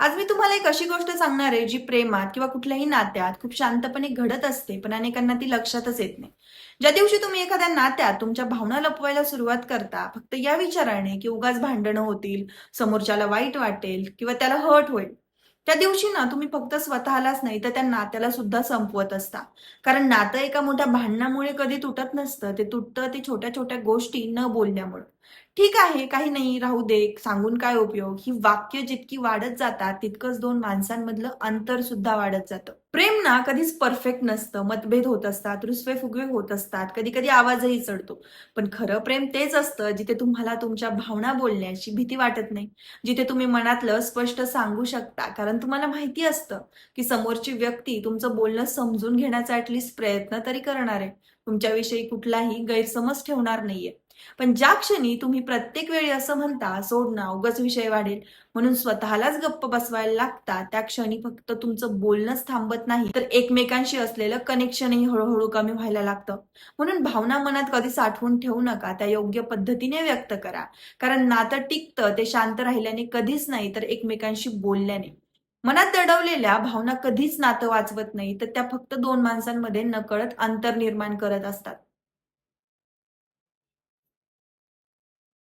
आज मी तुम्हाला एक अशी गोष्ट सांगणार आहे, जी प्रेमात किंवा कुठल्याही नात्यात खूप शांतपणे घडत असते, पण अनेकांना ती लक्षातच येत नाही. ज्या दिवशी तुम्ही एखाद्या नात्यात तुमच्या भावना लपवायला सुरुवात करता, फक्त या विचाराने, की उगाच भांडणं होतील, समोरच्याला वाईट वाटेल किंवा त्याला हर्ट होईल. त्या दिवशी ना तुम्ही फक्त स्वतःलाच नाही, तर त्या नात्याला सुद्धा संपवत असता. कारण नातं एका मोठ्या भांडणामुळे कधी तुटत नसतं. ते तुटतं ते छोट्या-छोट्या गोष्टी न बोलल्यामुळं. ठीक आहे, काही नाही, राहू दे, सांगून काय उपयोग? ही वाक्य जितकी वाढत जातात, तितकंच दोन माणसांमधलं अंतर सुद्धा वाढत जातं. प्रेम ना कधीच परफेक्ट नसतं. मतभेद होत असतात, रुसवे-फुगवे होत असतात, कधी-कधी आवाजही चढतो. पण खरं प्रेम तेच असतं, जिथे तुम्हाला तुमच्या भावना बोलण्याची भीती वाटत नाही. जिथे तुम्ही मनातलं स्पष्ट सांगू शकता. कारण तुम्हाला माहिती असतं, की समोरची व्यक्ती तुमचं बोलणं समजून घेण्याचा ॲटलीस्ट प्रयत्न तरी करणार आहे. तुमच्याविषयी कुठलाही गैरसमज ठेवणार नाहीये. पण ज्या क्षणी तुम्ही प्रत्येक वेळी असं म्हणता, "सोड ना, उगाच विषय वाढेल," म्हणून स्वतःलाच गप्प बसवायला लागता, त्या क्षणी फक्त तुमचं बोलणंच थांबत नाही, तर एकमेकांशी असलेलं कनेक्शनही हळू कमी व्हायला लागतं. म्हणून भावना मनात कधी साठवून ठेवू नका, त्या योग्य पद्धतीने व्यक्त करा. कारण नातं टिकतं ते शांत राहिल्याने कधीच नाही, तर एकमेकांशी बोलल्याने. मनात दडवलेल्या भावना कधीच नातं वाचवत नाही, तर त्या फक्त 2 माणसांमध्ये नकळत अंतर निर्माण करत असतात.